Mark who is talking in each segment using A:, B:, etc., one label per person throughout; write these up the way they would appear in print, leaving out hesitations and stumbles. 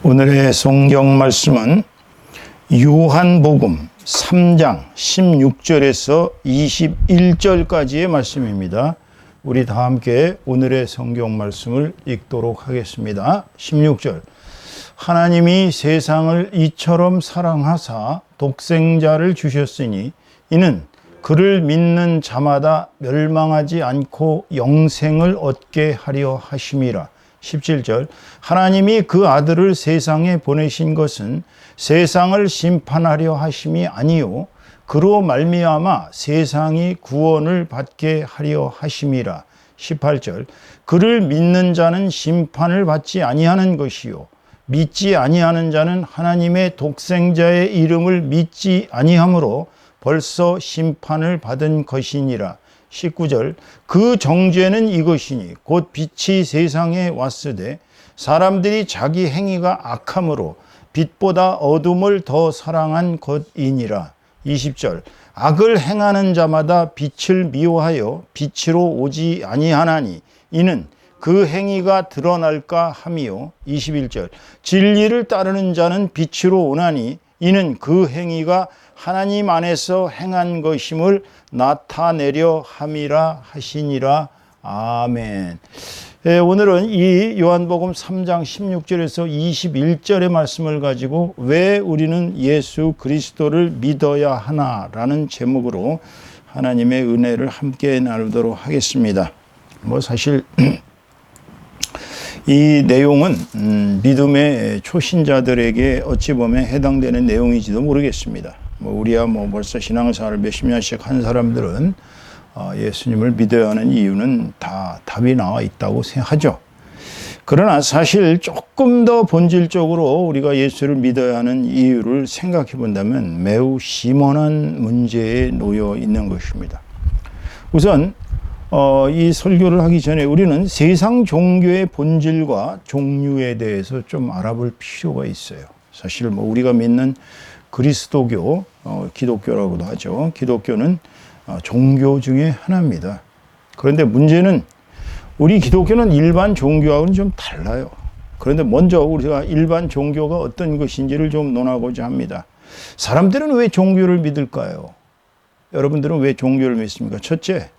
A: 오늘의 성경 말씀은 요한복음 3장 16절에서 21절까지의 말씀입니다. 우리 다 함께 오늘의 성경 말씀을 읽도록 하겠습니다. 16절. 하나님이 세상을 이처럼 사랑하사 독생자를 주셨으니 이는 그를 믿는 자마다 멸망하지 않고 영생을 얻게 하려 하심이라. 17절. 하나님이 그 아들을 세상에 보내신 것은 세상을 심판하려 하심이 아니요 그로 말미암아 세상이 구원을 받게 하려 하심이라. 18절. 그를 믿는 자는 심판을 받지 아니하는 것이요 믿지 아니하는 자는 하나님의 독생자의 이름을 믿지 아니하므로 벌써 심판을 받은 것이니라. 19절. 그 정죄는 이것이니 곧 빛이 세상에 왔으되 사람들이 자기 행위가 악함으로 빛보다 어둠을 더 사랑한 것이니라. 20절. 악을 행하는 자마다 빛을 미워하여 빛으로 오지 아니하나니 이는 그 행위가 드러날까 함이요. 21절. 진리를 따르는 자는 빛으로 오나니 이는 그 행위가 하나님 안에서 행한 것임을 나타내려 함이라 하시니라. 아멘. 오늘은 이 요한복음 3장 16절에서 21절의 말씀을 가지고 왜 우리는 예수 그리스도를 믿어야 하나라는 제목으로 하나님의 은혜를 함께 나누도록 하겠습니다. 사실 이 내용은 믿음의 초신자들에게 어찌 보면 해당되는 내용인지도 모르겠습니다. 우리야 벌써 신앙생활을 몇십 년씩 한 사람들은 예수님을 믿어야 하는 이유는 다 답이 나와 있다고 생각하죠. 그러나 사실 조금 더 본질적으로 우리가 예수를 믿어야 하는 이유를 생각해 본다면 매우 심오한 문제에 놓여 있는 것입니다. 우선 이 설교를 하기 전에 우리는 세상 종교의 본질과 종류에 대해서 좀 알아볼 필요가 있어요. 사실 우리가 믿는 그리스도교, 기독교라고도 하죠. 기독교는 종교 중에 하나입니다. 그런데 문제는 우리 기독교는 일반 종교하고는 좀 달라요. 그런데 먼저 우리가 일반 종교가 어떤 것인지를 좀 논하고자 합니다. 사람들은 왜 종교를 믿을까요? 여러분들은 왜 종교를 믿습니까? 첫째,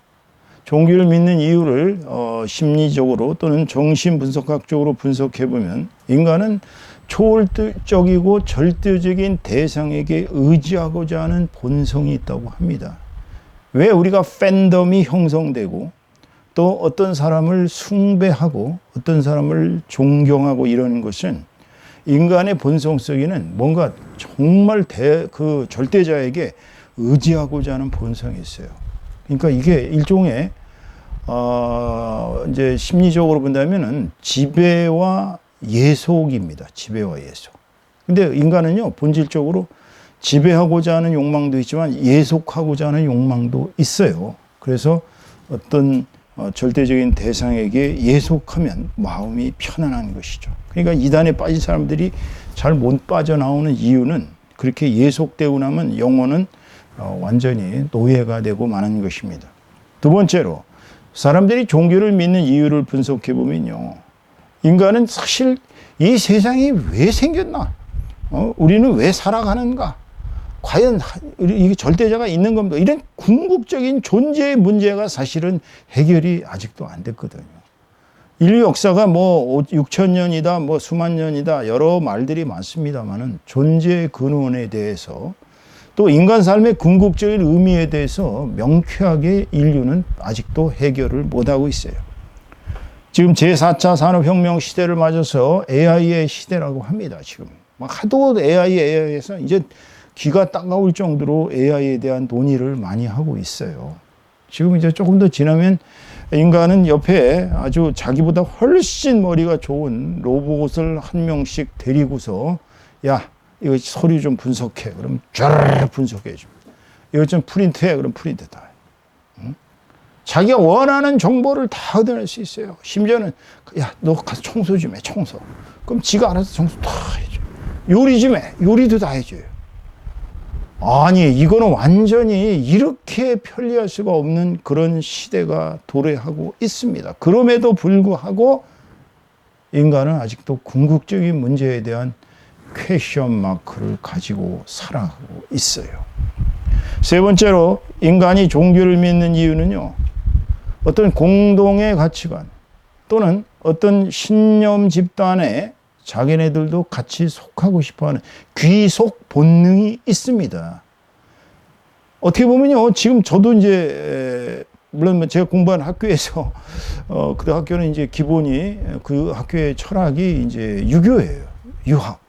A: 종교를 믿는 이유를 심리적으로 또는 정신분석학적으로 분석해보면 인간은 초월적이고 절대적인 대상에게 의지하고자 하는 본성이 있다고 합니다. 왜 우리가 팬덤이 형성되고 또 어떤 사람을 숭배하고 어떤 사람을 존경하고 이러는 것은 인간의 본성 속에는 뭔가 정말 그 절대자에게 의지하고자 하는 본성이 있어요. 그러니까 이게 일종의 이제 심리적으로 본다면은 지배와 예속입니다. 지배와 예속. 근데 인간은요, 본질적으로 지배하고자 하는 욕망도 있지만 예속하고자 하는 욕망도 있어요. 그래서 어떤 절대적인 대상에게 예속하면 마음이 편안한 것이죠. 그러니까 이단에 빠진 사람들이 잘 못 빠져나오는 이유는 그렇게 예속되고 나면 영혼은 완전히 노예가 되고 마는 것입니다. 두 번째로 사람들이 종교를 믿는 이유를 분석해 보면요, 인간은 사실 이 세상이 왜 생겼나? 우리는 왜 살아가는가? 과연 이게 절대자가 있는 겁니까? 이런 궁극적인 존재의 문제가 사실은 해결이 아직도 안 됐거든요. 인류 역사가 6,000년이다, 수만 년이다, 여러 말들이 많습니다만은 존재의 근원에 대해서 또 인간 삶의 궁극적인 의미에 대해서 명쾌하게 인류는 아직도 해결을 못하고 있어요. 지금 제4차 산업혁명 시대를 맞아서 AI의 시대라고 합니다. 지금 하도 AI에서 이제 귀가 따가울 정도로 AI에 대한 논의를 많이 하고 있어요. 지금 이제 조금 더 지나면 인간은 옆에 아주 자기보다 훨씬 머리가 좋은 로봇을 한 명씩 데리고서 야, 이거 서류 좀 분석해. 그럼 쫙 분석해 줍니다. 이거 좀 프린트해. 그럼 프린트 다 해. 응? 자기가 원하는 정보를 다 얻어낼 수 있어요. 심지어는 야, 너 가서 청소 좀 해. 청소. 그럼 지가 알아서 청소 다 해줘. 요리 좀 해. 요리도 다 해줘요. 아니, 이거는 완전히 이렇게 편리할 수가 없는 그런 시대가 도래하고 있습니다. 그럼에도 불구하고 인간은 아직도 궁극적인 문제에 대한 퀘션 마크를 가지고 살아가고 있어요. 세 번째로 인간이 종교를 믿는 이유는요, 어떤 공동의 가치관 또는 어떤 신념 집단에 자기네들도 같이 속하고 싶어하는 귀속 본능이 있습니다. 어떻게 보면요, 지금 저도 이제 물론 제가 공부한 학교에서 그 학교는 이제 기본이 그 학교의 철학이 이제 유교예요. 유학.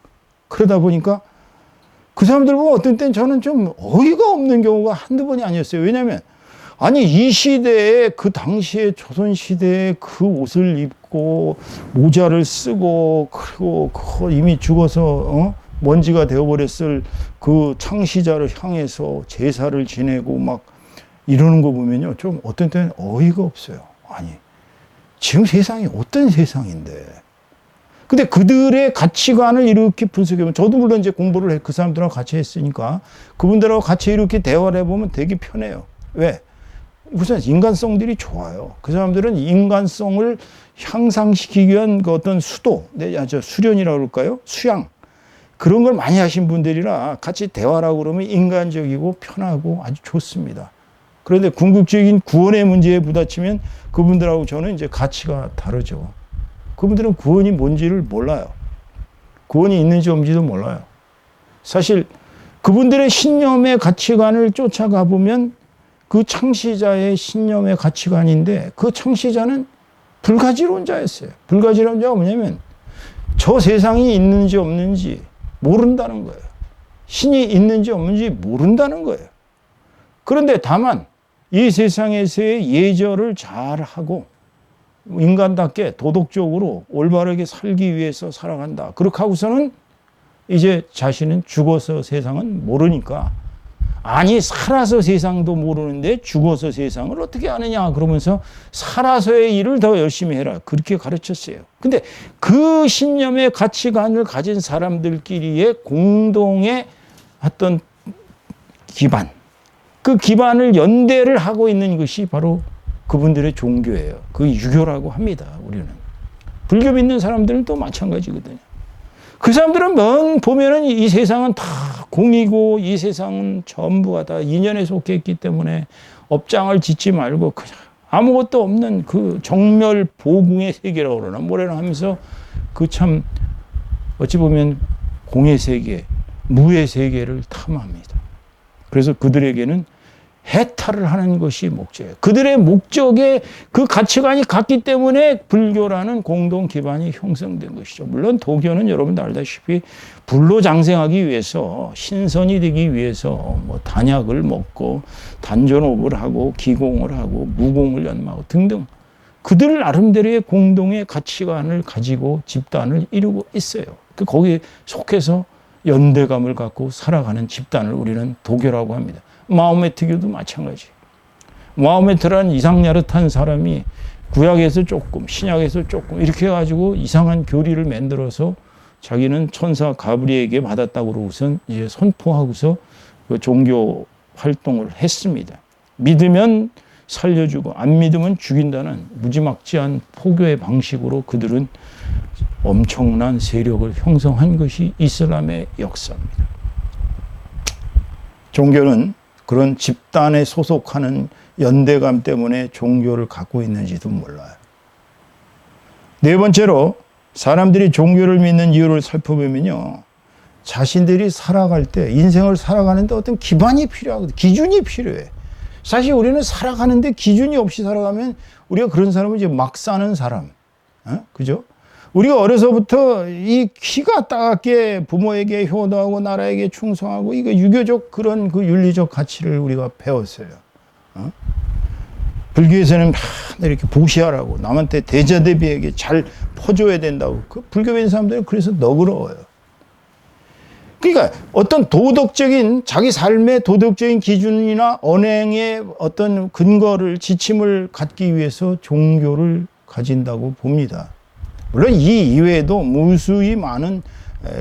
A: 그러다 보니까 그 사람들 보고 어떤 때는 저는 좀 어이가 없는 경우가 한두 번이 아니었어요. 왜냐하면 아니 이 시대에 그 당시에 조선 시대에 그 옷을 입고 모자를 쓰고 그리고 이미 죽어서 먼지가 되어버렸을 그 창시자를 향해서 제사를 지내고 막 이러는 거 보면요, 좀 어떤 때는 어이가 없어요. 아니 지금 세상이 어떤 세상인데. 근데 그들의 가치관을 이렇게 분석해보면, 저도 물론 이제 공부를 그 사람들하고 같이 했으니까 그분들하고 같이 이렇게 대화를 해보면 되게 편해요. 왜? 우선 인간성들이 좋아요. 그 사람들은 인간성을 향상시키기 위한 그 어떤 수련이라고 그럴까요? 수양. 그런 걸 많이 하신 분들이라 같이 대화라고 그러면 인간적이고 편하고 아주 좋습니다. 그런데 궁극적인 구원의 문제에 부딪히면 그분들하고 저는 이제 가치가 다르죠. 그분들은 구원이 뭔지를 몰라요. 구원이 있는지 없는지도 몰라요. 사실 그분들의 신념의 가치관을 쫓아가 보면 그 창시자의 신념의 가치관인데, 그 창시자는 불가지론자였어요. 불가지론자가 뭐냐면 저 세상이 있는지 없는지 모른다는 거예요. 신이 있는지 없는지 모른다는 거예요. 그런데 다만 이 세상에서의 예절을 잘하고 인간답게 도덕적으로 올바르게 살기 위해서 살아간다. 그렇게 하고서는 이제 자신은 죽어서 세상은 모르니까, 아니 살아서 세상도 모르는데 죽어서 세상을 어떻게 아느냐 그러면서 살아서의 일을 더 열심히 해라, 그렇게 가르쳤어요. 근데 그 신념의 가치관을 가진 사람들끼리의 공동의 어떤 기반, 그 기반을 연대를 하고 있는 것이 바로 그분들의 종교예요. 그 유교라고 합니다. 우리는 불교 믿는 사람들은 또 마찬가지거든요. 그 사람들은 보면은 이 세상은 다 공이고 이 세상은 전부가 다 인연에 속해 있기 때문에 업장을 짓지 말고 그냥 아무것도 없는 그 정멸보궁의 세계라고 그러나 뭐래나 하면서 그 참 어찌 보면 공의 세계, 무의 세계를 탐합니다. 그래서 그들에게는 해탈을 하는 것이 목적이에요. 그들의 목적에 그 가치관이 같기 때문에 불교라는 공동 기반이 형성된 것이죠. 물론 도교는 여러분도 알다시피 불로 장생하기 위해서, 신선이 되기 위해서 뭐 단약을 먹고 단전호흡을 하고 기공을 하고 무공을 연마하고 등등 그들 나름대로의 공동의 가치관을 가지고 집단을 이루고 있어요. 거기에 속해서 연대감을 갖고 살아가는 집단을 우리는 도교라고 합니다. 마호메트교도 마찬가지. 마호메트라는 이상야릇한 사람이 구약에서 조금, 신약에서 조금 이렇게 해가지고 이상한 교리를 만들어서 자기는 천사 가브리엘에게 받았다고 우선 이제 선포하고서 그 종교 활동을 했습니다. 믿으면 살려주고 안 믿으면 죽인다는 무지막지한 포교의 방식으로 그들은 엄청난 세력을 형성한 것이 이슬람의 역사입니다. 종교는 그런 집단에 소속하는 연대감 때문에 종교를 갖고 있는지도 몰라요. 네 번째로 사람들이 종교를 믿는 이유를 살펴보면요, 자신들이 살아갈 때, 인생을 살아가는데 어떤 기반이 필요하거든요. 기준이 필요해. 사실 우리는 살아가는데 기준이 없이 살아가면 우리가 그런 사람은 이제 막 사는 사람. 그죠? 우리가 어려서부터 이 키가 따갑게 부모에게 효도하고 나라에게 충성하고 이거 유교적 그런 그 윤리적 가치를 우리가 배웠어요. 불교에서는 이렇게 보시하라고 남한테 대자대비에게 잘 퍼줘야 된다고. 그 불교 믿는 사람들은 그래서 너그러워요. 그러니까 어떤 도덕적인 자기 삶의 도덕적인 기준이나 언행의 어떤 근거를 지침을 갖기 위해서 종교를 가진다고 봅니다. 물론 이 이외에도 무수히 많은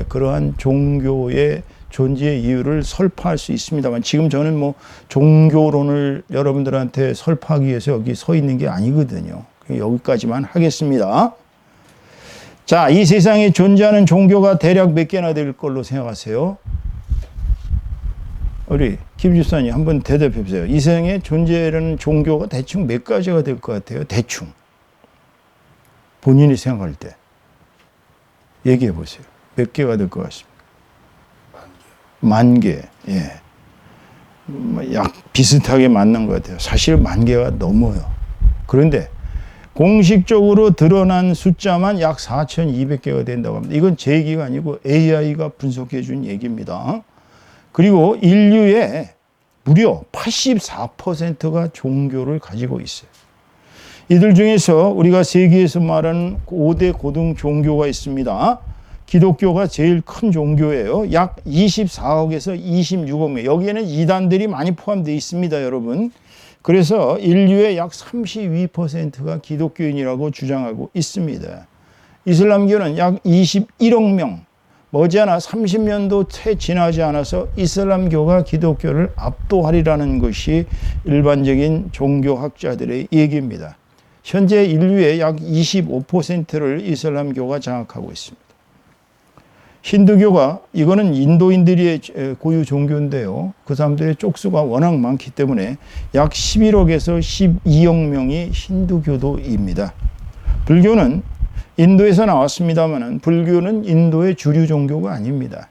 A: 그러한 종교의 존재의 이유를 설파할 수 있습니다만, 지금 저는 뭐 종교론을 여러분들한테 설파하기 위해서 여기 서 있는 게 아니거든요. 여기까지만 하겠습니다. 자, 이 세상에 존재하는 종교가 대략 몇 개나 될 걸로 생각하세요? 우리 김 집사님 한번 대답해 보세요. 이 세상에 존재하는 종교가 대충 몇 가지가 될 것 같아요? 대충. 본인이 생각할 때. 얘기해 보세요. 몇 개가 될 것 같습니까? 만 개. 예. 약 비슷하게 맞는 것 같아요. 사실 만 개가 넘어요. 그런데 공식적으로 드러난 숫자만 약 4,200개가 된다고 합니다. 이건 제 얘기가 아니고 AI가 분석해 준 얘기입니다. 그리고 인류의 무려 84%가 종교를 가지고 있어요. 이들 중에서 우리가 세계에서 말하는 5대 고등 종교가 있습니다. 기독교가 제일 큰 종교예요. 약 24억에서 26억 명. 여기에는 이단들이 많이 포함되어 있습니다, 여러분. 그래서 인류의 약 32%가 기독교인이라고 주장하고 있습니다. 이슬람교는 약 21억 명. 머지않아 30년도 채 지나지 않아서 이슬람교가 기독교를 압도하리라는 것이 일반적인 종교학자들의 얘기입니다. 현재 인류의 약 25%를 이슬람교가 장악하고 있습니다. 힌두교가 이거는 인도인들의 고유 종교인데요. 그 사람들의 쪽수가 워낙 많기 때문에 약 11억에서 12억 명이 힌두교도입니다. 불교는 인도에서 나왔습니다만 불교는 인도의 주류 종교가 아닙니다.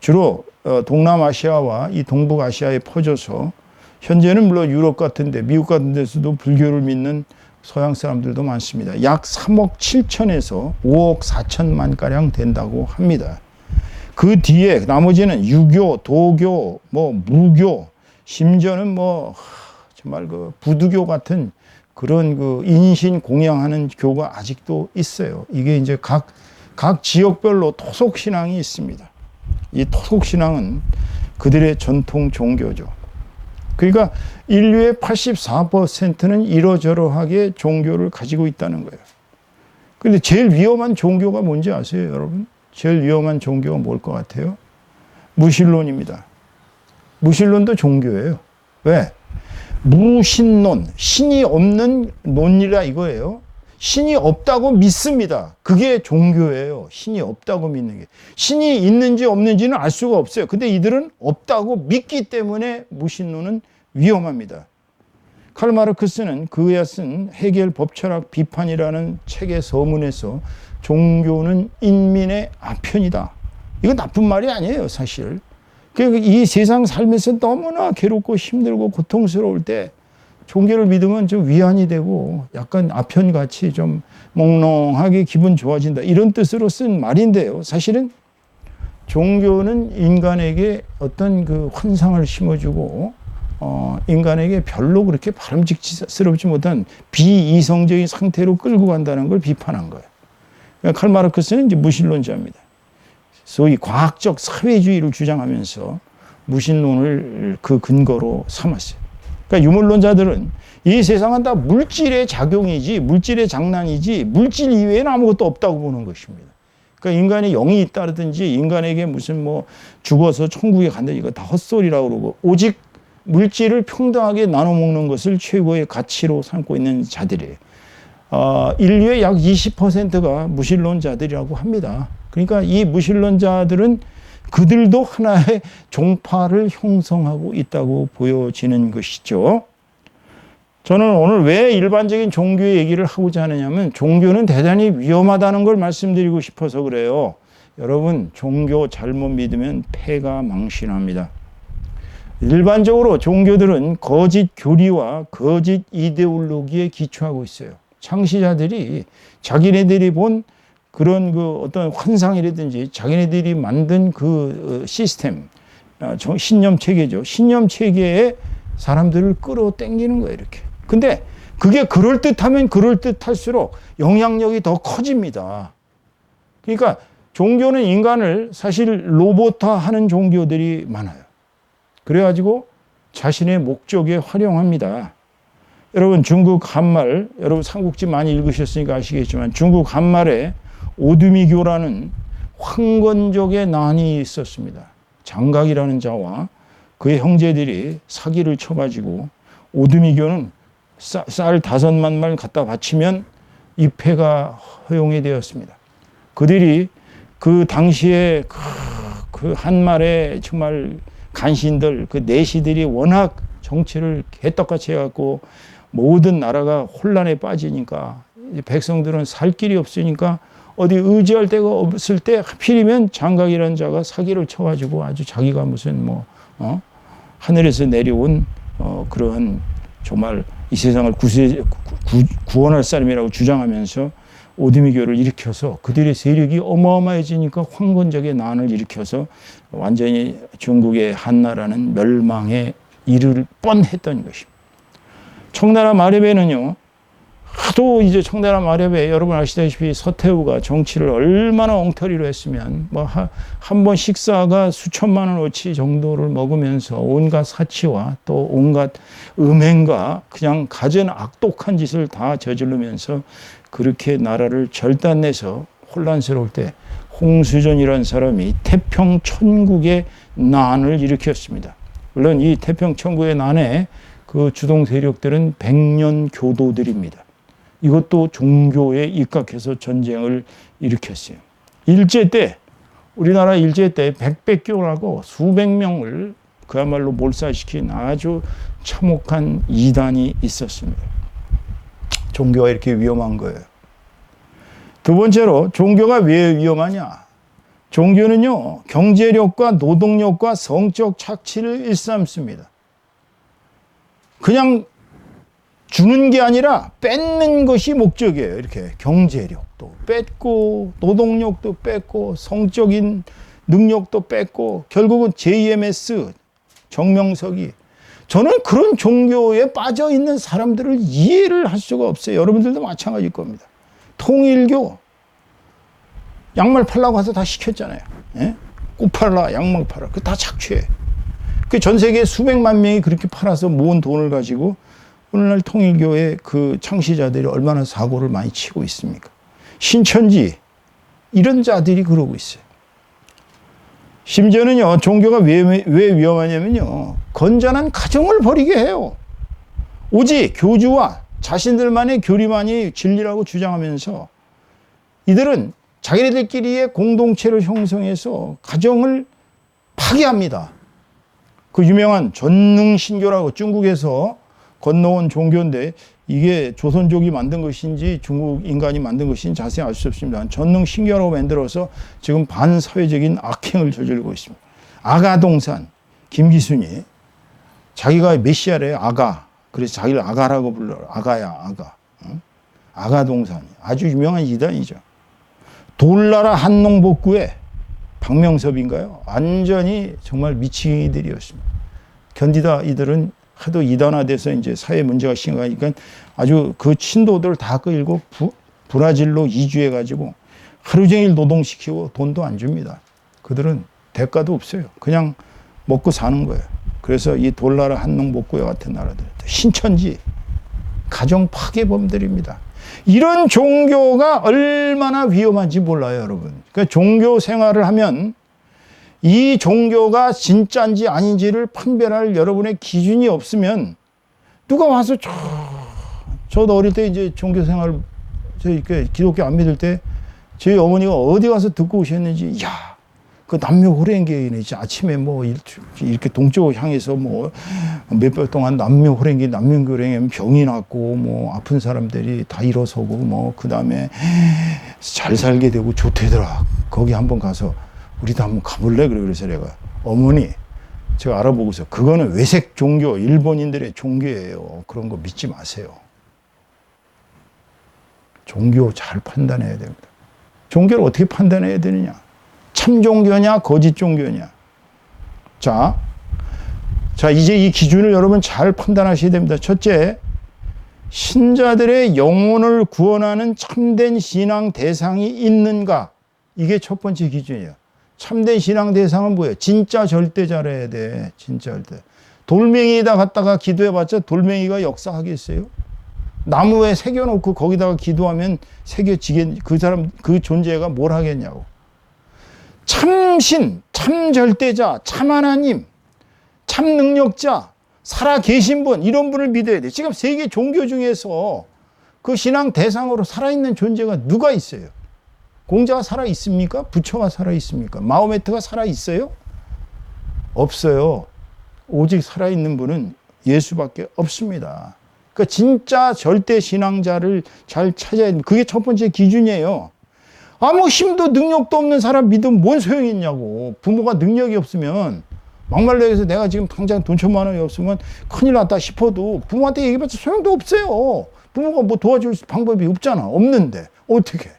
A: 주로 동남아시아와 이 동북아시아에 퍼져서 현재는 물론 유럽 같은데 미국 같은 데서도 불교를 믿는 서양 사람들도 많습니다. 약 3억 7천에서 5억 4천만 가량 된다고 합니다. 그 뒤에 나머지는 유교, 도교, 무교, 심지어는 정말 그 부두교 같은 그런 그 인신 공양하는 교가 아직도 있어요. 이게 이제 각 지역별로 토속 신앙이 있습니다. 이 토속 신앙은 그들의 전통 종교죠. 그러니까 인류의 84%는 이러저러하게 종교를 가지고 있다는 거예요. 그런데 제일 위험한 종교가 뭔지 아세요, 여러분? 제일 위험한 종교가 뭘 것 같아요? 무신론입니다. 무신론도 종교예요. 왜? 무신론, 신이 없는 논이라 이거예요. 신이 없다고 믿습니다. 그게 종교예요. 신이 없다고 믿는 게. 신이 있는지 없는지는 알 수가 없어요. 근데 이들은 없다고 믿기 때문에 무신론은 위험합니다. 칼 마르크스는 그가 쓴 해겔 법철학 비판이라는 책의 서문에서 종교는 인민의 아편이다. 이거 나쁜 말이 아니에요, 사실. 이 세상 살면서 너무나 괴롭고 힘들고 고통스러울 때 종교를 믿으면 좀 위안이 되고 약간 아편같이 좀 몽롱하게 기분 좋아진다. 이런 뜻으로 쓴 말인데요. 사실은 종교는 인간에게 어떤 그 환상을 심어주고 인간에게 별로 그렇게 바람직스럽지 못한 비이성적인 상태로 끌고 간다는 걸 비판한 거예요. 그러니까 칼 마르크스는 이제 무신론자입니다. 소위 과학적 사회주의를 주장하면서 무신론을 그 근거로 삼았어요. 그러니까 유물론자들은 이 세상은 다 물질의 작용이지, 물질의 장난이지, 물질 이외에는 아무것도 없다고 보는 것입니다. 그러니까 인간의 영이 있다든지 인간에게 무슨 죽어서 천국에 간다든지 이거 다 헛소리라고 그러고 오직 물질을 평등하게 나눠 먹는 것을 최고의 가치로 삼고 있는 자들이에요. 인류의 약 20%가 무신론자들이라고 합니다. 그러니까 이 무신론자들은 그들도 하나의 종파를 형성하고 있다고 보여지는 것이죠. 저는 오늘 왜 일반적인 종교의 얘기를 하고자 하느냐면 종교는 대단히 위험하다는 걸 말씀드리고 싶어서 그래요. 여러분, 종교 잘못 믿으면 폐가 망신합니다. 일반적으로 종교들은 거짓 교리와 거짓 이데올로기에 기초하고 있어요. 창시자들이 자기네들이 본 그런 그 어떤 환상이라든지 자기네들이 만든 그 시스템, 신념 체계죠. 신념 체계에 사람들을 끌어당기는 거예요, 이렇게. 근데 그게 그럴듯하면 그럴듯할수록 영향력이 더 커집니다. 그러니까 종교는 인간을 사실 로봇화하는 종교들이 많아요. 그래가지고 자신의 목적에 활용합니다. 여러분, 중국 한말, 여러분 삼국지 많이 읽으셨으니까 아시겠지만 중국 한말에 오두미교라는 황건족의 난이 있었습니다. 장각이라는 자와 그의 형제들이 사기를 쳐가지고 오두미교는 쌀 5만 말 갖다 바치면 입회가 허용이 되었습니다. 그들이 그 당시에 그 한말의 정말 간신들, 그 내시들이 워낙 정치를 개떡같이 해갖고 모든 나라가 혼란에 빠지니까 백성들은 살 길이 없으니까 어디 의지할 데가 없을 때 하필이면 장각이라는 자가 사기를 쳐가지고 아주 자기가 무슨 하늘에서 내려온 그러한 정말 이 세상을 구원할 사람이라고 주장하면서 오드미교를 일으켜서 그들의 세력이 어마어마해지니까 황건적의 난을 일으켜서 완전히 중국의 한나라는 멸망에 이를 뻔했던 것입니다. 청나라 말엽에는요, 하도 이제 청나라 말엽에 여러분 아시다시피 서태후가 정치를 얼마나 엉터리로 했으면 한 번 식사가 수천만 원어치 정도를 먹으면서 온갖 사치와 또 온갖 음행과 그냥 갖은 악독한 짓을 다 저지르면서 그렇게 나라를 절단내서 혼란스러울 때 홍수전이라는 사람이 태평천국의 난을 일으켰습니다. 물론 이 태평천국의 난에 그 주동 세력들은 백년교도들입니다. 이것도 종교에 입각해서 전쟁을 일으켰어요. 일제 때, 우리나라 일제 때 백백교라고 수백 명을 그야말로 몰살시킨 아주 참혹한 이단이 있었습니다. 종교가 이렇게 위험한 거예요. 두 번째로 종교가 왜 위험하냐? 종교는요, 경제력과 노동력과 성적 착취를 일삼습니다. 그냥 주는 게 아니라 뺏는 것이 목적이에요. 이렇게 경제력도 뺏고 노동력도 뺏고 성적인 능력도 뺏고 결국은 JMS 정명석이, 저는 그런 종교에 빠져 있는 사람들을 이해를 할 수가 없어요. 여러분들도 마찬가지일 겁니다. 통일교 양말 팔라고 해서 다 시켰잖아요. 예? 꽃 팔라, 양말 팔라, 그 다 착취해. 그 전 세계 수백만 명이 그렇게 팔아서 모은 돈을 가지고 오늘날 통일교의 그 창시자들이 얼마나 사고를 많이 치고 있습니까? 신천지 이런 자들이 그러고 있어요. 심지어는요, 종교가 왜 위험하냐면요, 건전한 가정을 버리게 해요. 오직 교주와 자신들만의 교리만이 진리라고 주장하면서 이들은 자기네들끼리의 공동체를 형성해서 가정을 파괴합니다. 그 유명한 전능신교라고 중국에서 건너온 종교인데 이게 조선족이 만든 것인지 중국 인간이 만든 것인지 자세히 알 수 없습니다. 전능신교라고 만들어서 지금 반사회적인 악행을 저지르고 있습니다. 아가동산 김기순이 자기가 메시아래요. 아가. 그래서 자기를 아가라고 불러요. 아가야 아가. 응? 아가동산이 아주 유명한 이단이죠. 돌나라 한농복구의 박명섭인가요? 완전히 정말 미치들이었습니다. 견디다 이들은 하도 이단화돼서 이제 사회 문제가 심각하니까 아주 그 친도들 다 끌고 브라질로 이주해가지고 하루 종일 노동시키고 돈도 안 줍니다. 그들은 대가도 없어요. 그냥 먹고 사는 거예요. 그래서 이 돌나라 한농복구와 같은 나라들, 신천지, 가정 파괴범들입니다. 이런 종교가 얼마나 위험한지 몰라요, 여러분. 그러니까 종교 생활을 하면 이 종교가 진짜인지 아닌지를 판별할 여러분의 기준이 없으면 누가 와서 저도 어릴 때 이제 종교 생활, 저 이렇게 기독교 안 믿을 때 저희 어머니가 어디 가서 듣고 오셨는지, 야, 그 남녀 호랭개네. 아침에 뭐 이렇게 동쪽을 향해서 뭐 몇백 동안 남녀 호랭개, 남녀호랭이면 병이 났고 뭐 아픈 사람들이 다 일어서고 뭐 그 다음에 잘 살게 되고 좋대더라. 거기 한번 가서 우리도 한번 가볼래? 그래서 내가 어머니, 제가 알아보고서 그거는 외색 종교, 일본인들의 종교예요. 그런 거 믿지 마세요. 종교 잘 판단해야 됩니다. 종교를 어떻게 판단해야 되느냐? 참 종교냐, 거짓 종교냐? 자, 이제 이 기준을 여러분 잘 판단하셔야 됩니다. 첫째, 신자들의 영혼을 구원하는 참된 신앙 대상이 있는가? 이게 첫 번째 기준이에요. 참된 신앙 대상은 뭐예요? 진짜 절대자라야 돼. 진짜 절대. 돌멩이에다 갖다가 기도해봤자 돌멩이가 역사하겠어요? 나무에 새겨놓고 거기다가 기도하면 새겨지겠, 그 사람, 그 존재가 뭘 하겠냐고. 참신, 참절대자, 참하나님, 참능력자, 살아계신 분, 이런 분을 믿어야 돼. 지금 세계 종교 중에서 그 신앙 대상으로 살아있는 존재가 누가 있어요? 공자가 살아 있습니까? 부처가 살아 있습니까? 마호메트가 살아 있어요? 없어요. 오직 살아 있는 분은 예수밖에 없습니다. 그러니까 진짜 절대 신앙자를 잘 찾아야 됩니다. 그게 첫 번째 기준이에요. 아무 힘도 능력도 없는 사람 믿으면 뭔 소용이 있냐고. 부모가 능력이 없으면 막말로 해서 내가 지금 당장 돈 1,000만 원이 없으면 큰일 났다 싶어도 부모한테 얘기해봤자 소용도 없어요. 부모가 뭐 도와줄 방법이 없잖아. 없는데 어떻게.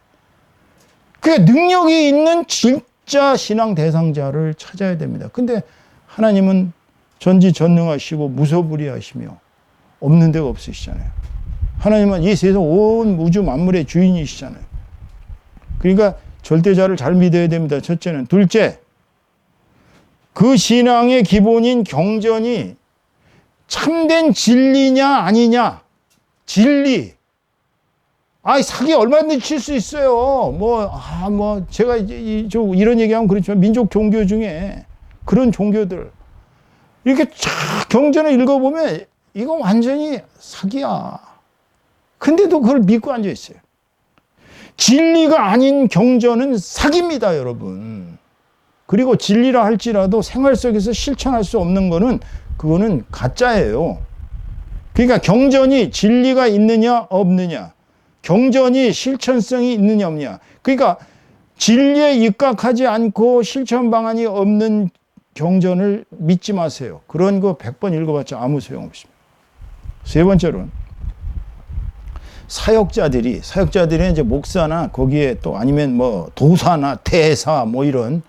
A: 그게 능력이 있는 진짜 신앙 대상자를 찾아야 됩니다. 근데 하나님은 전지전능하시고 무소불위하시며 없는 데가 없으시잖아요. 하나님은 이 세상 온 우주 만물의 주인이시잖아요. 그러니까 절대자를 잘 믿어야 됩니다. 첫째는. 둘째, 그 신앙의 기본인 경전이 참된 진리냐 아니냐. 진리. 사기 얼마든지 칠 수 있어요. 제가 이런 얘기하면 그렇지만 민족 종교 중에 그런 종교들 이렇게 쫙 경전을 읽어보면 이거 완전히 사기야. 근데도 그걸 믿고 앉아 있어요. 진리가 아닌 경전은 사기입니다, 여러분. 그리고 진리라 할지라도 생활 속에서 실천할 수 없는 거는 그거는 가짜예요. 그러니까 경전이 진리가 있느냐 없느냐, 경전이 실천성이 있느냐 없느냐. 그러니까 진리에 입각하지 않고 실천 방안이 없는 경전을 믿지 마세요. 그런 거 100번 읽어봤자 아무 소용없습니다. 세 번째로는 사역자들이 이제 목사나 거기에 또 아니면 뭐 도사나 대사 뭐 이런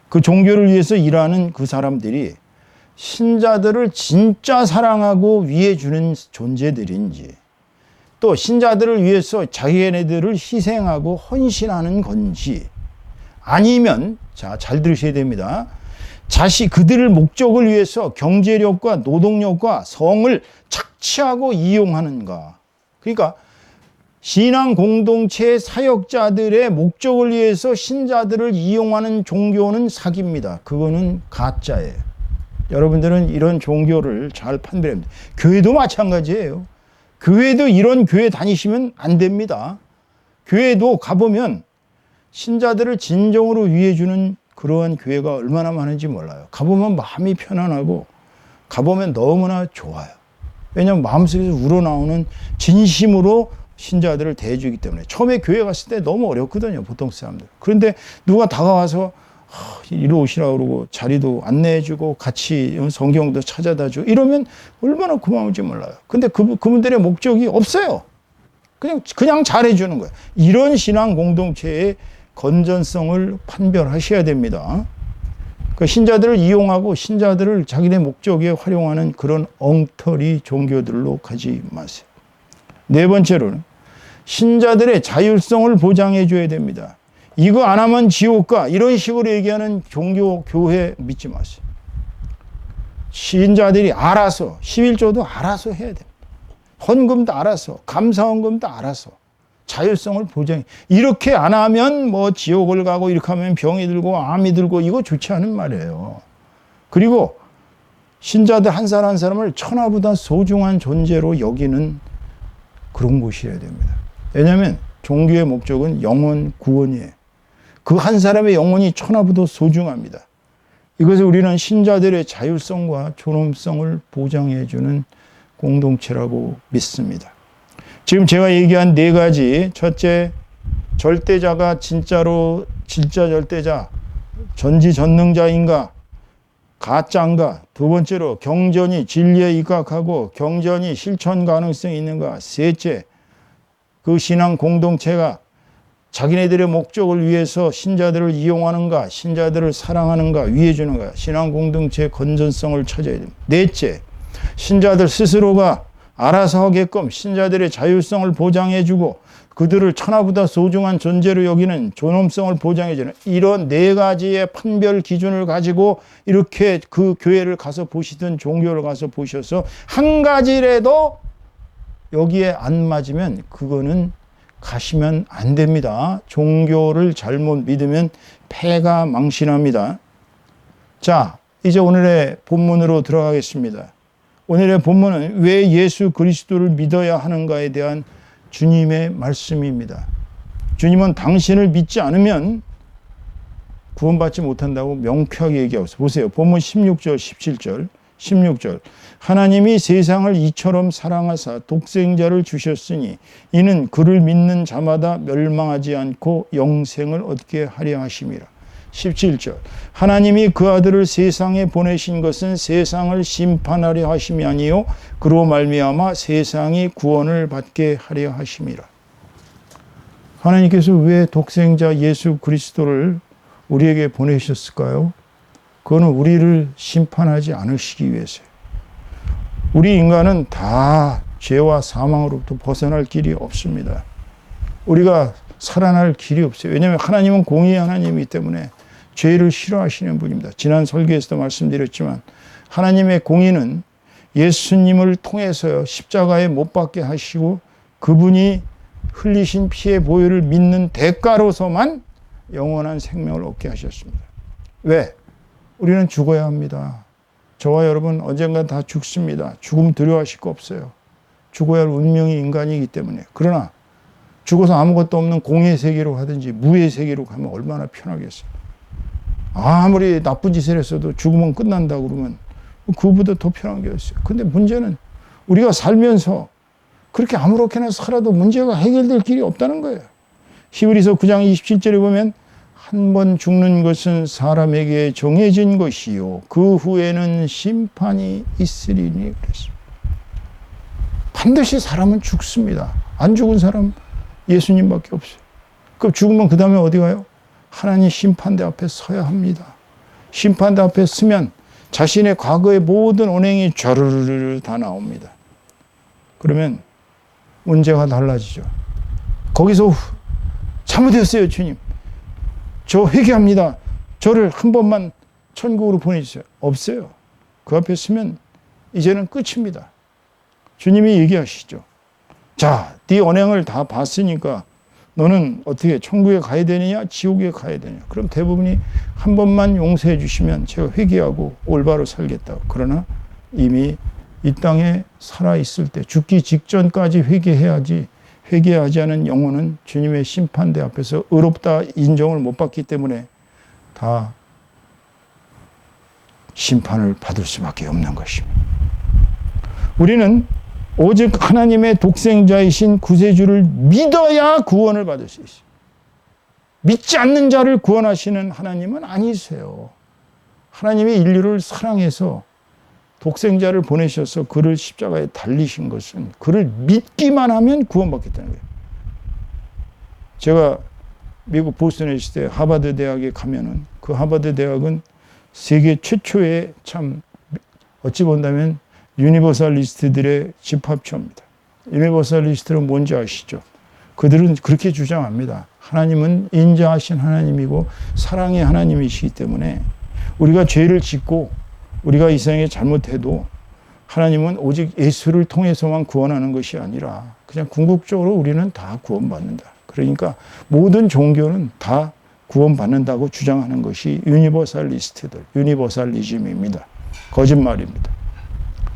A: 그 종교를 위해서 일하는 그 사람들이 신자들을 진짜 사랑하고 위해주는 존재들인지, 또 신자들을 위해서 자기네들을 희생하고 헌신하는 건지, 아니면 잘 들으셔야 됩니다. 그들을 목적을 위해서 경제력과 노동력과 성을 착취하고 이용하는가. 그러니까 신앙 공동체의 사역자들의 목적을 위해서 신자들을 이용하는 종교는 사기입니다. 그거는 가짜예요. 여러분들은 이런 종교를 잘 판별해야 합니다. 교회도 마찬가지예요. 교회도 이런 교회 다니시면 안 됩니다. 교회도 가보면 신자들을 진정으로 위해주는 그러한 교회가 얼마나 많은지 몰라요. 가보면 마음이 편안하고 가보면 너무나 좋아요. 왜냐하면 마음속에서 우러나오는 진심으로 신자들을 대해주기 때문에. 처음에 교회 갔을 때 너무 어렵거든요, 보통 사람들. 그런데 누가 다가와서 이리 오시라고 그러고 자리도 안내해주고 같이 성경도 찾아다 주고 이러면 얼마나 고마운지 몰라요. 근데 그분들의 목적이 없어요. 그냥 잘해주는 거예요. 이런 신앙 공동체의 건전성을 판별하셔야 됩니다. 그러니까 신자들을 이용하고 신자들을 자기네 목적에 활용하는 그런 엉터리 종교들로 가지 마세요. 네 번째로는 신자들의 자율성을 보장해 줘야 됩니다. 이거 안 하면 지옥 가, 이런 식으로 얘기하는 종교, 교회 믿지 마세요. 신자들이 알아서 11조도 알아서 해야 됩니다. 헌금도 알아서, 감사헌금도 알아서 자율성을 보장해. 이렇게 안 하면 뭐 지옥을 가고 이렇게 하면 병이 들고 암이 들고 이거 좋지 않은 말이에요. 그리고 신자들 한 사람 한 사람을 천하보다 소중한 존재로 여기는 그런 곳이어야 됩니다. 왜냐하면 종교의 목적은 영혼 구원이에요. 그 한 사람의 영혼이 천하보다 소중합니다. 이것을 우리는 신자들의 자율성과 존엄성을 보장해주는 공동체라고 믿습니다. 지금 제가 얘기한 네 가지, 첫째, 절대자가 진짜 절대자, 전지전능자인가, 가짜인가. 두 번째로, 경전이 진리에 입각하고 경전이 실천 가능성이 있는가. 셋째, 그 신앙 공동체가 자기네들의 목적을 위해서 신자들을 이용하는가, 신자들을 사랑하는가, 위해주는가. 신앙 공동체의 건전성을 찾아야 됩니다. 넷째, 신자들 스스로가 알아서 하게끔 신자들의 자율성을 보장해주고 그들을 천하보다 소중한 존재로 여기는 존엄성을 보장해주는 이런 네 가지의 판별 기준을 가지고 이렇게 그 교회를 가서 보시든 종교를 가서 보셔서 한 가지라도 여기에 안 맞으면 그거는 가시면 안 됩니다. 종교를 잘못 믿으면 패가 망신합니다. 자, 이제 오늘의 본문으로 들어가겠습니다. 오늘의 본문은 왜 예수 그리스도를 믿어야 하는가에 대한 주님의 말씀입니다. 주님은 당신을 믿지 않으면 구원받지 못한다고 명쾌하게 얘기하고 있어요. 보세요. 본문 16절, 17절, 16절. 하나님이 세상을 이처럼 사랑하사 독생자를 주셨으니 이는 그를 믿는 자마다 멸망하지 않고 영생을 얻게 하려 하심이라. 17절. 하나님이 그 아들을 세상에 보내신 것은 세상을 심판하려 하심이 아니요 그로 말미암아 세상이 구원을 받게 하려 하심이라. 하나님께서 왜 독생자 예수 그리스도를 우리에게 보내셨을까요? 그거는 우리를 심판하지 않으시기 위해서요. 우리 인간은 다 죄와 사망으로부터 벗어날 길이 없습니다. 우리가 살아날 길이 없어요. 왜냐하면 하나님은 공의의 하나님이기 때문에 죄를 싫어하시는 분입니다. 지난 설교에서도 말씀드렸지만 하나님의 공의는 예수님을 통해서요 십자가에 못 박게 하시고 그분이 흘리신 피의 보혈을 믿는 대가로서만 영원한 생명을 얻게 하셨습니다. 왜? 우리는 죽어야 합니다. 저와 여러분 언젠가 다 죽습니다. 죽음 두려워하실 거 없어요. 죽어야 할 운명이 인간이기 때문에. 그러나 죽어서 아무것도 없는 공의 세계로 하든지 무의 세계로 가면 얼마나 편하겠어요. 아무리 나쁜 짓을 했어도 죽으면 끝난다고 그러면 그거보다 더 편한 게 있어요. 근데 문제는 우리가 살면서 그렇게 아무렇게나 살아도 문제가 해결될 길이 없다는 거예요. 히브리서 9장 27절에 보면 한 번 죽는 것은 사람에게 정해진 것이요 그 후에는 심판이 있으리니 그랬습니다. 반드시 사람은 죽습니다. 안 죽은 사람 예수님밖에 없어요. 그럼 죽으면 그 다음에 어디 가요? 하나님 심판대 앞에 서야 합니다. 심판대 앞에 서면 자신의 과거의 모든 언행이 좌르르르 다 나옵니다. 그러면 문제가 달라지죠. 거기서 잘못했어요, 주님. 저 회개합니다. 저를 한 번만 천국으로 보내주세요. 없어요. 그 앞에 서면 이제는 끝입니다. 주님이 얘기하시죠. 자, 네 언행을 다 봤으니까 너는 어떻게 천국에 가야 되느냐 지옥에 가야 되느냐. 그럼 대부분이 한 번만 용서해 주시면 제가 회개하고 올바로 살겠다고. 그러나 이미 이 땅에 살아있을 때 죽기 직전까지 회개해야지 회개하지 않은 영혼은 주님의 심판대 앞에서 의롭다 인정을 못 받기 때문에 다 심판을 받을 수밖에 없는 것입니다. 우리는 오직 하나님의 독생자이신 구세주를 믿어야 구원을 받을 수 있어요. 믿지 않는 자를 구원하시는 하나님은 아니세요. 하나님의 인류를 사랑해서 독생자를 보내셔서 그를 십자가에 달리신 것은 그를 믿기만 하면 구원받겠다는 거예요. 제가 미국 보스턴에 있을 때 하버드 대학에 가면은 그 하버드 대학은 세계 최초의 참 어찌 본다면 유니버설리스트들의 집합처입니다. 유니버설리스트는 뭔지 아시죠? 그들은 그렇게 주장합니다. 하나님은 인자하신 하나님이고 사랑의 하나님이시기 때문에 우리가 죄를 짓고 우리가 이 세상에 잘못해도 하나님은 오직 예수를 통해서만 구원하는 것이 아니라 그냥 궁극적으로 우리는 다 구원받는다. 그러니까 모든 종교는 다 구원받는다고 주장하는 것이 유니버설리스트들, 유니버설리즘입니다. 거짓말입니다.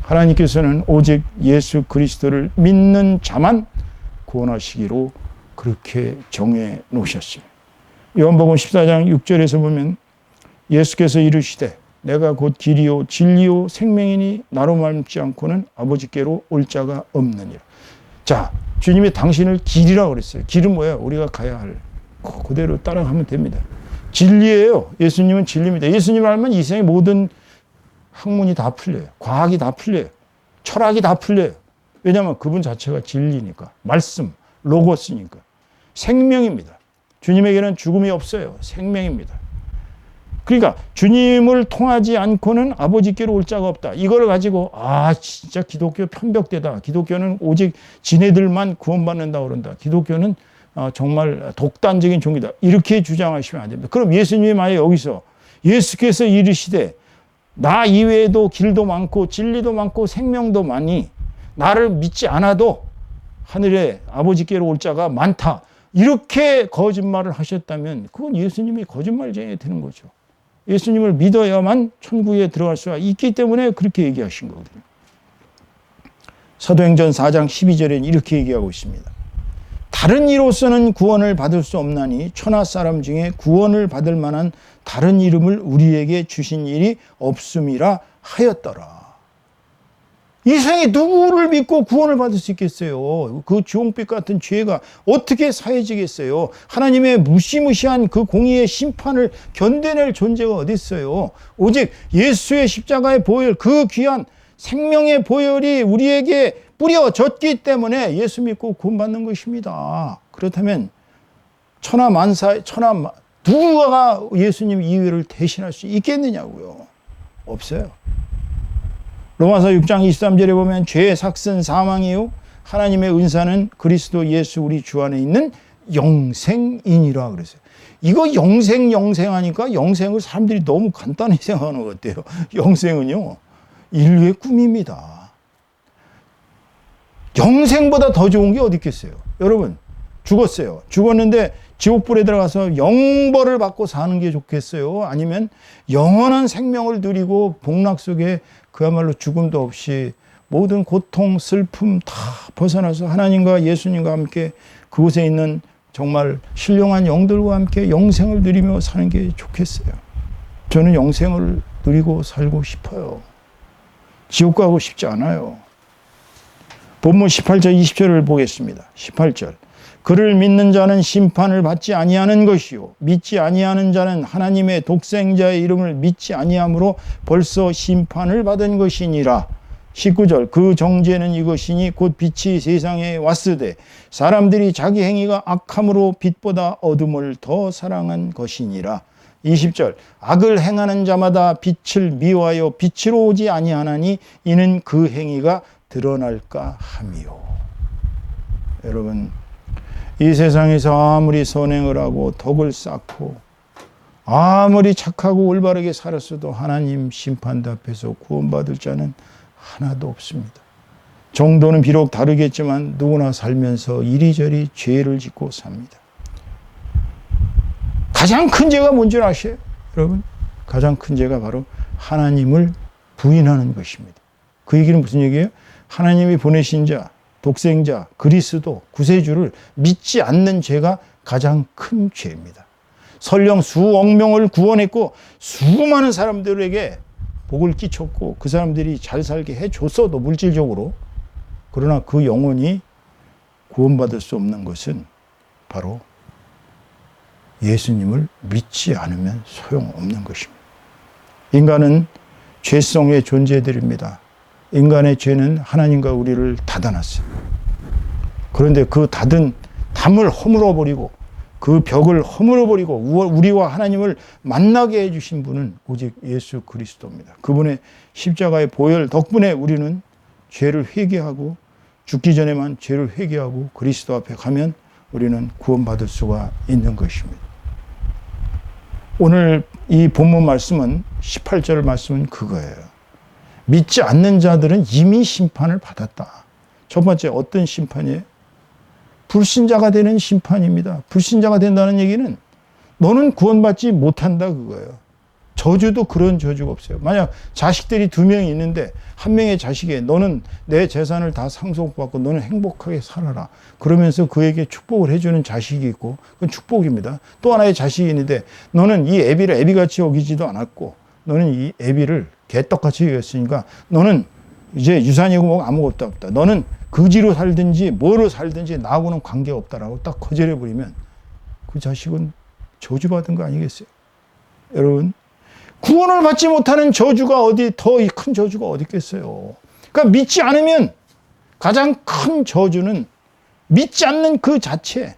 A: 하나님께서는 오직 예수 그리스도를 믿는 자만 구원하시기로 그렇게 정해 놓으셨어요. 요한복음 14장 6절에서 보면 예수께서 이르시되 내가 곧 길이요 진리요 생명이니 나로 말미암지 않고는 아버지께로 올 자가 없느니라. 자, 주님이 당신을 길이라고 그랬어요. 길은 뭐야? 우리가 가야 할 그대로 따라가면 됩니다. 진리예요. 예수님은 진리입니다. 예수님을 알면 이 세상의 모든 학문이 다 풀려요. 과학이 다 풀려요. 철학이 다 풀려요. 왜냐하면 그분 자체가 진리니까. 말씀, 로고스니까. 생명입니다. 주님에게는 죽음이 없어요. 생명입니다. 그러니까 주님을 통하지 않고는 아버지께로 올 자가 없다. 이걸 가지고 진짜 기독교 편벽되다. 기독교는 오직 지네들만 구원받는다고 그런다. 기독교는 정말 독단적인 종교다. 이렇게 주장하시면 안 됩니다. 그럼 예수님이 만약 여기서 예수께서 이르시되 나 이외에도 길도 많고 진리도 많고 생명도 많이 나를 믿지 않아도 하늘에 아버지께로 올 자가 많다. 이렇게 거짓말을 하셨다면 그건 예수님이 거짓말쟁이 되는 거죠. 예수님을 믿어야만 천국에 들어갈 수가 있기 때문에 그렇게 얘기하신 거거든요. 사도행전 4장 12절에는 이렇게 얘기하고 있습니다. 다른 이로서는 구원을 받을 수 없나니 천하 사람 중에 구원을 받을 만한 다른 이름을 우리에게 주신 일이 없음이라 하였더라. 이 세상에 누구를 믿고 구원을 받을 수 있겠어요? 그 주홍빛 같은 죄가 어떻게 사해지겠어요? 하나님의 무시무시한 그 공의의 심판을 견뎌낼 존재가 어디 있어요? 오직 예수의 십자가의 보혈, 그 귀한 생명의 보혈이 우리에게 뿌려졌기 때문에 예수 믿고 구원받는 것입니다. 그렇다면 누가 예수님 이외를 대신할 수 있겠느냐고요? 없어요. 로마서 6장 23절에 보면 죄의 삭은 사망이요 하나님의 은사는 그리스도 예수 우리 주 안에 있는 영생이니라 그랬어요. 이거 영생하니까 영생을 사람들이 너무 간단히 생각하는 것 같아요. 영생은요 인류의 꿈입니다. 영생보다 더 좋은 게 어디 있겠어요? 여러분 죽었어요. 죽었는데 지옥불에 들어가서 영벌을 받고 사는 게 좋겠어요? 아니면 영원한 생명을 누리고 복락 속에 그야말로 죽음도 없이 모든 고통, 슬픔 다 벗어나서 하나님과 예수님과 함께 그곳에 있는 정말 신령한 영들과 함께 영생을 누리며 사는 게 좋겠어요? 저는 영생을 누리고 살고 싶어요. 지옥 가고 싶지 않아요. 본문 18절 20절을 보겠습니다. 18절. 그를 믿는 자는 심판을 받지 아니하는 것이요 믿지 아니하는 자는 하나님의 독생자의 이름을 믿지 아니함으로 벌써 심판을 받은 것이니라. 19절. 그 정죄는 이것이니 곧 빛이 세상에 왔으되 사람들이 자기 행위가 악함으로 빛보다 어둠을 더 사랑한 것이니라. 20절. 악을 행하는 자마다 빛을 미워하여 빛으로 오지 아니하나니 이는 그 행위가 드러날까 함이요. 여러분 이 세상에서 아무리 선행을 하고 덕을 쌓고 아무리 착하고 올바르게 살았어도 하나님 심판대 앞에서 구원받을 자는 하나도 없습니다. 정도는 비록 다르겠지만 누구나 살면서 이리저리 죄를 짓고 삽니다. 가장 큰 죄가 뭔지 아세요? 여러분 가장 큰 죄가 바로 하나님을 부인하는 것입니다. 그 얘기는 무슨 얘기예요? 하나님이 보내신 자 독생자, 그리스도, 구세주를 믿지 않는 죄가 가장 큰 죄입니다. 설령 수억 명을 구원했고 수많은 사람들에게 복을 끼쳤고 그 사람들이 잘 살게 해줬어도 물질적으로 그러나 그 영혼이 구원받을 수 없는 것은 바로 예수님을 믿지 않으면 소용없는 것입니다. 인간은 죄성의 존재들입니다. 인간의 죄는 하나님과 우리를 닫아놨어요. 그런데 그 닫은 담을 허물어버리고 그 벽을 허물어버리고 우리와 하나님을 만나게 해주신 분은 오직 예수 그리스도입니다. 그분의 십자가의 보혈 덕분에 우리는 죄를 회개하고 죽기 전에만 죄를 회개하고 그리스도 앞에 가면 우리는 구원받을 수가 있는 것입니다. 오늘 이 본문 말씀은 18절 말씀은 그거예요. 믿지 않는 자들은 이미 심판을 받았다. 첫 번째 어떤 심판이에요? 불신자가 되는 심판입니다. 불신자가 된다는 얘기는 너는 구원받지 못한다 그거예요. 저주도 그런 저주가 없어요. 만약 자식들이 2명이 있는데 한 명의 자식에 너는 내 재산을 다 상속받고 너는 행복하게 살아라. 그러면서 그에게 축복을 해주는 자식이 있고 그건 축복입니다. 또 하나의 자식이 있는데 너는 이 애비를 애비같이 여기지도 않았고 너는 이 애비를 개떡같이 여겼으니까 너는 이제 유산이고 뭐 아무것도 없다. 너는 거지로 살든지 뭐로 살든지 나하고는 관계없다라고 딱 거절해버리면 그 자식은 저주받은 거 아니겠어요? 여러분 구원을 받지 못하는 저주가 더 큰 저주가 어디 있겠어요? 그러니까 믿지 않으면 가장 큰 저주는 믿지 않는 그 자체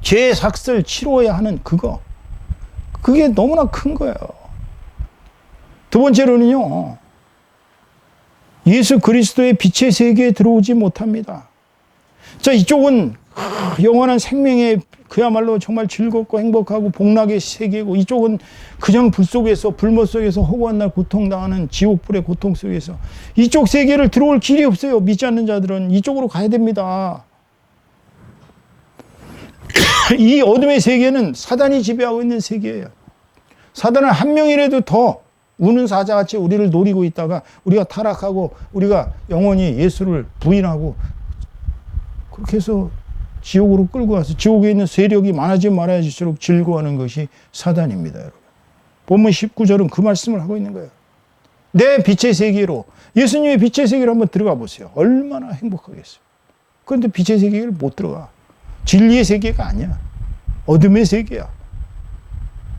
A: 죄의 삭을 치러야 하는 그게 너무나 큰 거예요. 두 번째로는요, 예수 그리스도의 빛의 세계에 들어오지 못합니다. 자, 이쪽은 영원한 생명의 그야말로 정말 즐겁고 행복하고 복락의 세계고, 이쪽은 그냥 불 속에서, 불못 속에서 허구한 날 고통당하는 지옥불의 고통 속에서 이쪽 세계를 들어올 길이 없어요. 믿지 않는 자들은 이쪽으로 가야 됩니다. 이 어둠의 세계는 사단이 지배하고 있는 세계예요. 사단은 한 명이라도 더 우는 사자같이 우리를 노리고 있다가 우리가 타락하고 우리가 영원히 예수를 부인하고 그렇게 해서 지옥으로 끌고 와서 지옥에 있는 세력이 많아지면 많아질수록 즐거워하는 것이 사단입니다, 여러분. 본문 19절은 그 말씀을 하고 있는 거예요. 내 빛의 세계로, 예수님의 빛의 세계로 한번 들어가 보세요. 얼마나 행복하겠어요. 그런데 빛의 세계를 못 들어가. 진리의 세계가 아니야. 어둠의 세계야.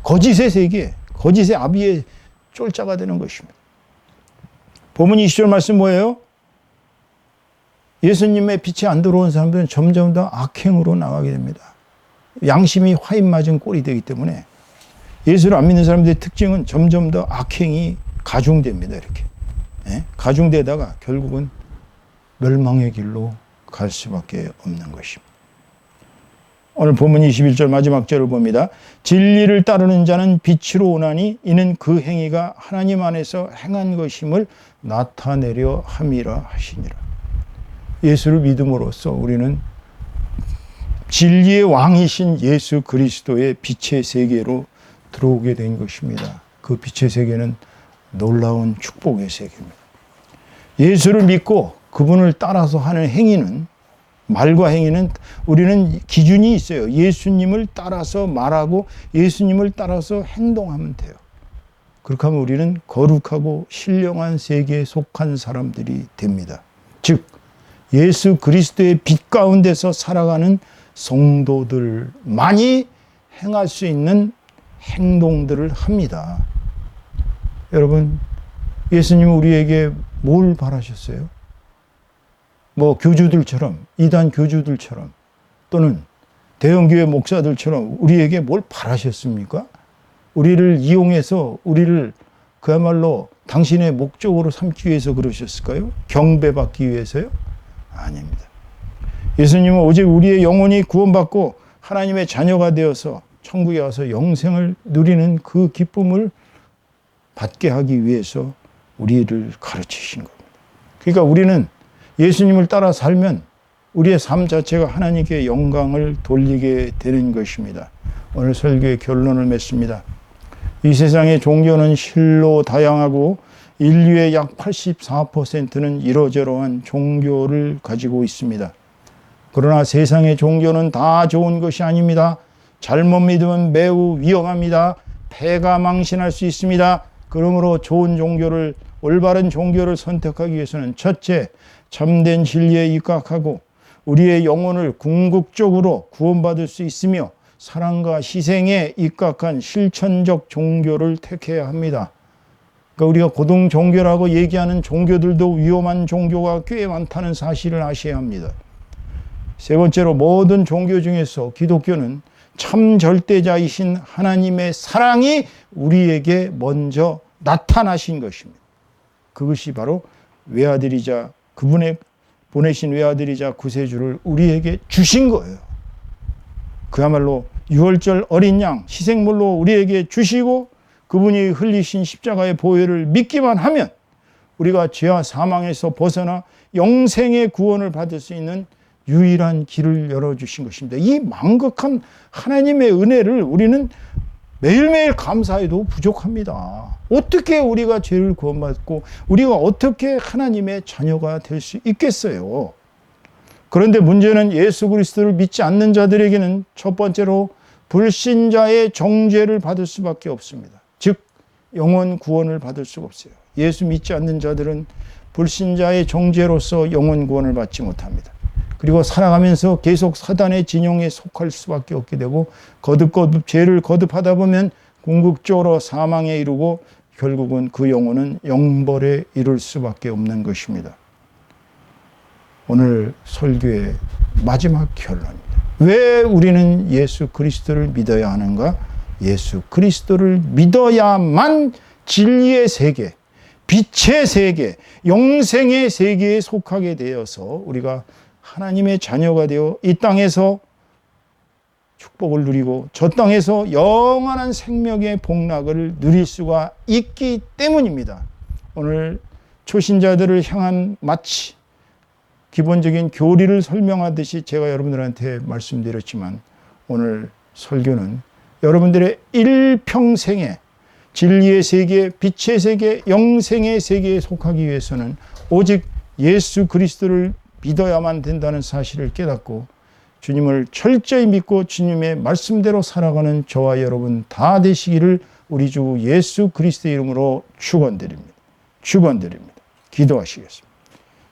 A: 거짓의 세계, 거짓의 아비의 쫄자가 되는 것입니다. 본문 20절 말씀 뭐예요? 예수님의 빛이 안 들어온 사람들은 점점 더 악행으로 나가게 됩니다. 양심이 화인 맞은 꼴이 되기 때문에 예수를 안 믿는 사람들의 특징은 점점 더 악행이 가중됩니다. 이렇게. 예? 가중되다가 결국은 멸망의 길로 갈 수밖에 없는 것입니다. 오늘 본문 21절 마지막 절을 봅니다. 진리를 따르는 자는 빛으로 오나니 이는 그 행위가 하나님 안에서 행한 것임을 나타내려 함이라 하시니라. 예수를 믿음으로써 우리는 진리의 왕이신 예수 그리스도의 빛의 세계로 들어오게 된 것입니다. 그 빛의 세계는 놀라운 축복의 세계입니다. 예수를 믿고 그분을 따라서 하는 행위는, 말과 행위는 우리는 기준이 있어요. 예수님을 따라서 말하고 예수님을 따라서 행동하면 돼요. 그렇게 하면 우리는 거룩하고 신령한 세계에 속한 사람들이 됩니다. 즉 예수 그리스도의 빛 가운데서 살아가는 성도들만이 행할 수 있는 행동들을 합니다. 여러분, 예수님은 우리에게 뭘 바라셨어요? 뭐 교주들처럼, 이단 교주들처럼 또는 대형교회 목사들처럼 우리에게 뭘 바라셨습니까? 우리를 이용해서 우리를 그야말로 당신의 목적으로 삼기 위해서 그러셨을까요? 경배받기 위해서요? 아닙니다. 예수님은 오직 우리의 영혼이 구원받고 하나님의 자녀가 되어서 천국에 와서 영생을 누리는 그 기쁨을 받게 하기 위해서 우리를 가르치신 겁니다. 그러니까 우리는 예수님을 따라 살면 우리의 삶 자체가 하나님께 영광을 돌리게 되는 것입니다. 오늘 설교의 결론을 맺습니다. 이 세상의 종교는 실로 다양하고 인류의 약 84%는 이러저러한 종교를 가지고 있습니다. 그러나 세상의 종교는 다 좋은 것이 아닙니다. 잘못 믿으면 매우 위험합니다. 폐가 망신할 수 있습니다. 그러므로 좋은 종교를, 올바른 종교를 선택하기 위해서는 첫째, 참된 진리에 입각하고 우리의 영혼을 궁극적으로 구원받을 수 있으며 사랑과 희생에 입각한 실천적 종교를 택해야 합니다. 그러니까 우리가 고등 종교라고 얘기하는 종교들도 위험한 종교가 꽤 많다는 사실을 아셔야 합니다. 세 번째로, 모든 종교 중에서 기독교는 참 절대자이신 하나님의 사랑이 우리에게 먼저 나타나신 것입니다. 그것이 바로 외아들이자 그분의 보내신 외아들이자 구세주를 우리에게 주신 거예요. 그야말로 유월절 어린 양 희생물로 우리에게 주시고 그분이 흘리신 십자가의 보혈을 믿기만 하면 우리가 죄와 사망에서 벗어나 영생의 구원을 받을 수 있는 유일한 길을 열어주신 것입니다. 이 망극한 하나님의 은혜를 우리는 매일매일 감사해도 부족합니다. 어떻게 우리가 죄를 구원받고 우리가 어떻게 하나님의 자녀가 될 수 있겠어요? 그런데 문제는 예수 그리스도를 믿지 않는 자들에게는 첫 번째로 불신자의 정죄를 받을 수밖에 없습니다. 즉 영혼 구원을 받을 수가 없어요. 예수 믿지 않는 자들은 불신자의 정죄로서 영혼 구원을 받지 못합니다. 그리고 살아가면서 계속 사단의 진영에 속할 수밖에 없게 되고 거듭 죄를 거듭하다 보면 궁극적으로 사망에 이르고 결국은 그 영혼은 영벌에 이를 수밖에 없는 것입니다. 오늘 설교의 마지막 결론입니다. 왜 우리는 예수 그리스도를 믿어야 하는가? 예수 그리스도를 믿어야만 진리의 세계, 빛의 세계, 영생의 세계에 속하게 되어서 우리가 하나님의 자녀가 되어 이 땅에서 축복을 누리고 저 땅에서 영원한 생명의 복락을 누릴 수가 있기 때문입니다. 오늘 초신자들을 향한 마치 기본적인 교리를 설명하듯이 제가 여러분들한테 말씀드렸지만 오늘 설교는 여러분들의 일평생에 진리의 세계, 빛의 세계, 영생의 세계에 속하기 위해서는 오직 예수 그리스도를 믿어야만 된다는 사실을 깨닫고 주님을 철저히 믿고 주님의 말씀대로 살아가는 저와 여러분 다 되시기를 우리 주 예수 그리스도의 이름으로 축원드립니다. 축원드립니다. 기도하시겠습니다.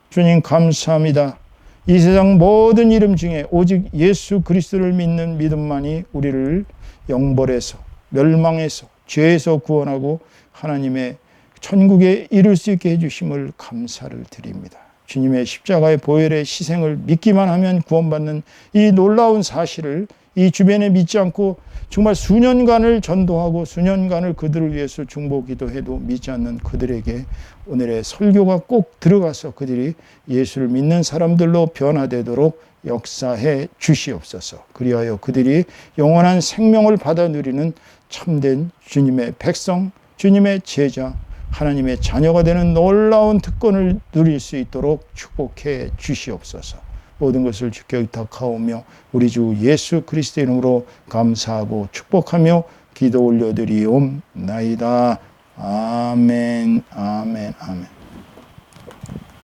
A: 주님 감사합니다. 이 세상 모든 이름 중에 오직 예수 그리스도를 믿는 믿음만이 우리를 영벌에서 멸망에서 죄에서 구원하고 하나님의 천국에 이룰 수 있게 해주심을 감사를 드립니다. 주님의 십자가의 보혈의 희생을 믿기만 하면 구원받는 이 놀라운 사실을 이 주변에 믿지 않고 정말 수년간을 전도하고 수년간을 그들을 위해서 중보 기도해도 믿지 않는 그들에게 오늘의 설교가 꼭 들어가서 그들이 예수를 믿는 사람들로 변화되도록 역사해 주시옵소서. 그리하여 그들이 영원한 생명을 받아 누리는 참된 주님의 백성, 주님의 제자, 하나님의 자녀가 되는 놀라운 특권을 누릴 수 있도록 축복해 주시옵소서. 모든 것을 주께 의탁하오며 우리 주 예수 그리스도의 이름으로 감사하고 축복하며 기도 올려드리옵나이다. 아멘, 아멘, 아멘.